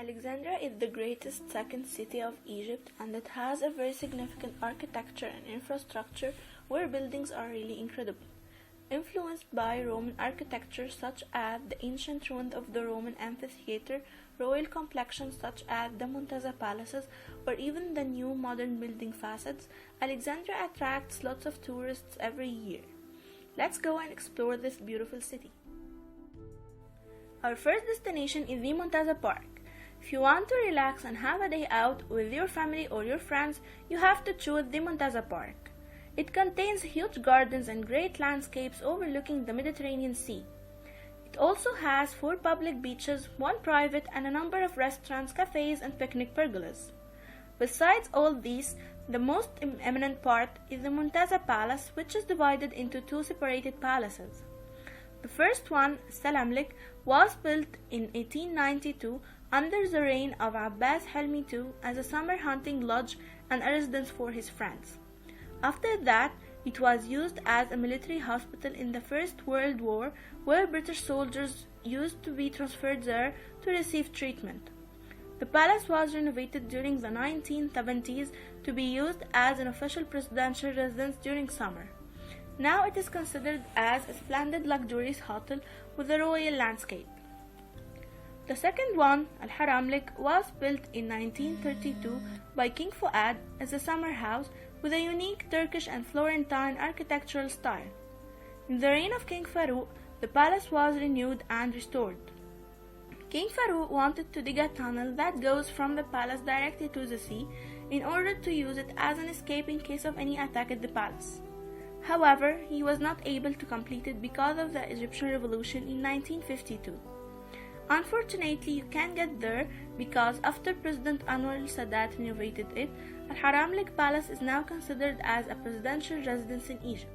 Alexandria is the greatest second city of Egypt, and it has a very significant architecture and infrastructure where buildings are really incredible. Influenced by Roman architecture such as the ancient ruins of the Roman amphitheater, royal complexions such as the Muntaza palaces, or even the new modern building facades, Alexandria attracts lots of tourists every year. Let's go and explore this beautiful city. Our first destination is the Muntaza Park. If you want to relax and have a day out with your family or your friends, you have to choose the Muntaza Park. It contains huge gardens and great landscapes overlooking the Mediterranean Sea. It also has 4 public beaches, 1 private, and a number of restaurants, cafes, and picnic pergolas. Besides all these, the most eminent part is the Muntaza Palace, which is divided into 2 separated palaces. The first one, Salamlik, was built in 1892 under the reign of Abbas Helmi II as a summer hunting lodge and a residence for his friends. After that, it was used as a military hospital in the First World War, where British soldiers used to be transferred there to receive treatment. The palace was renovated during the 1970s to be used as an official presidential residence during summer. Now it is considered as a splendid luxurious hotel with a royal landscape. The second one, Al-Haramlik, was built in 1932 by King Fuad as a summer house with a unique Turkish and Florentine architectural style. In the reign of King Farouk, the palace was renewed and restored. King Farouk wanted to dig a tunnel that goes from the palace directly to the sea in order to use it as an escape in case of any attack at the palace. However, he was not able to complete it because of the Egyptian Revolution in 1952. Unfortunately, you can't get there because after President Anwar al-Sadat renovated it, Al-Haramlik Palace is now considered as a presidential residence in Egypt.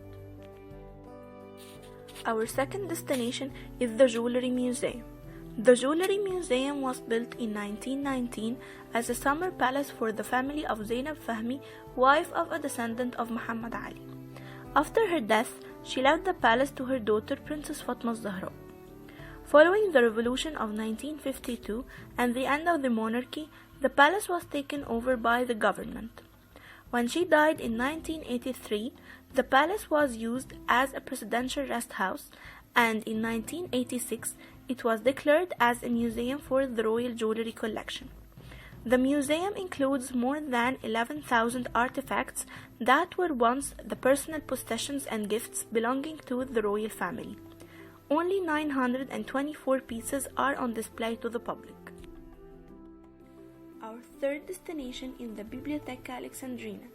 Our second destination is the Jewelry Museum. The Jewelry Museum was built in 1919 as a summer palace for the family of Zainab Fahmi, wife of a descendant of Muhammad Ali. After her death, she left the palace to her daughter Princess Fatma Zahra. Following the revolution of 1952 and the end of the monarchy, the palace was taken over by the government. When she died in 1983, the palace was used as a presidential rest house, and in 1986 it was declared as a museum for the royal jewelry collection. The museum includes more than 11,000 artifacts that were once the personal possessions and gifts belonging to the royal family. Only 924 pieces are on display to the public. Our third destination is the Biblioteca Alexandrina.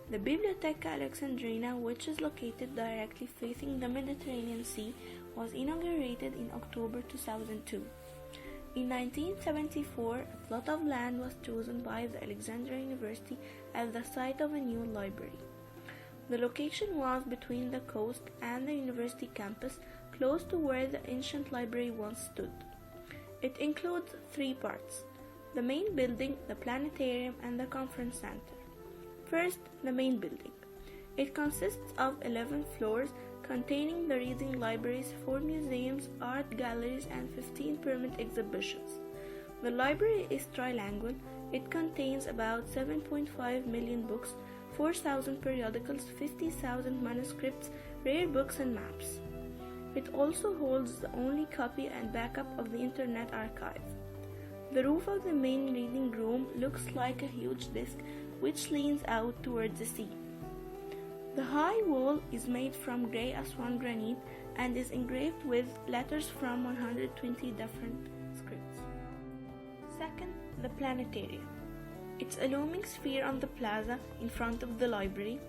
The Biblioteca Alexandrina, which is located directly facing the Mediterranean Sea, was inaugurated in October 2002. In 1974, a plot of land was chosen by the Alexandria University as the site of a new library. The location was between the coast and the university campus, close to where the ancient library once stood. It includes 3 parts: the main building, the planetarium, and the conference center. First, the main building. It consists of 11 floors containing the reading libraries, 4 museums, art galleries, and 15 permanent exhibitions. The library is trilingual. It contains about 7.5 million books, 4,000 periodicals, 50,000 manuscripts, rare books, and maps. It also holds the only copy and backup of the Internet Archive. The roof of the main reading room looks like a huge disc which leans out towards the sea. The high wall is made from grey Aswan granite and is engraved with letters from 120 different scripts. Second, the planetarium. It's a looming sphere on the plaza in front of the library.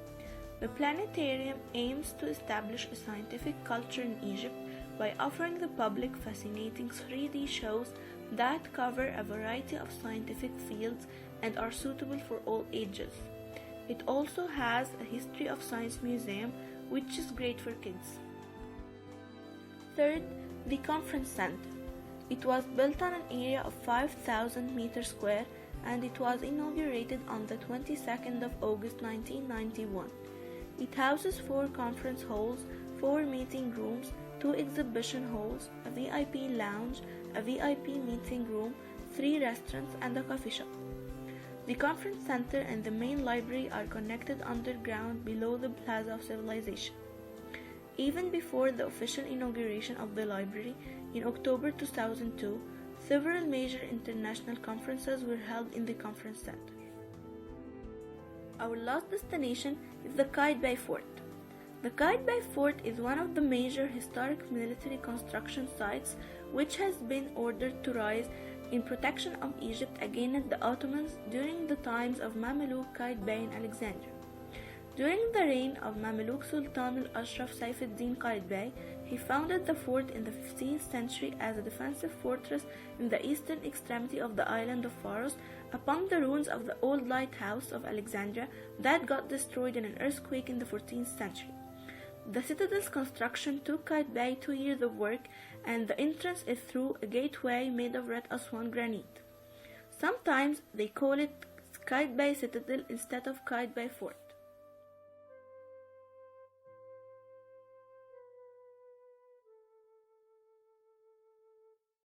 The planetarium aims to establish a scientific culture in Egypt by offering the public fascinating 3D shows that cover a variety of scientific fields and are suitable for all ages. It also has a history of science museum, which is great for kids. Third, the conference center. It was built on an area of 5,000 meters square, and it was inaugurated on the 22nd of August 1991. It houses 4 conference halls, 4 meeting rooms, 2 exhibition halls, a VIP lounge, a VIP meeting room, 3 restaurants and a coffee shop. The conference center and the main library are connected underground below the Plaza of Civilization. Even before the official inauguration of the library in October 2002, several major international conferences were held in the conference center. Our last destination is the Qaitbay Fort. The Qaitbay Fort is one of the major historic military construction sites which has been ordered to rise in protection of Egypt against the Ottomans during the times of Mamluk Qaitbay in Alexandria. During the reign of Mamluk Sultan al-Ashraf Saifuddin Qaitbay, he founded the fort in the 15th century as a defensive fortress in the eastern extremity of the island of Pharos upon the ruins of the old lighthouse of Alexandria that got destroyed in an earthquake in the 14th century. The citadel's construction took Qaitbay 2 years of work, and the entrance is through a gateway made of red Aswan granite. Sometimes they call it Qaitbay Citadel instead of Qaitbay Fort.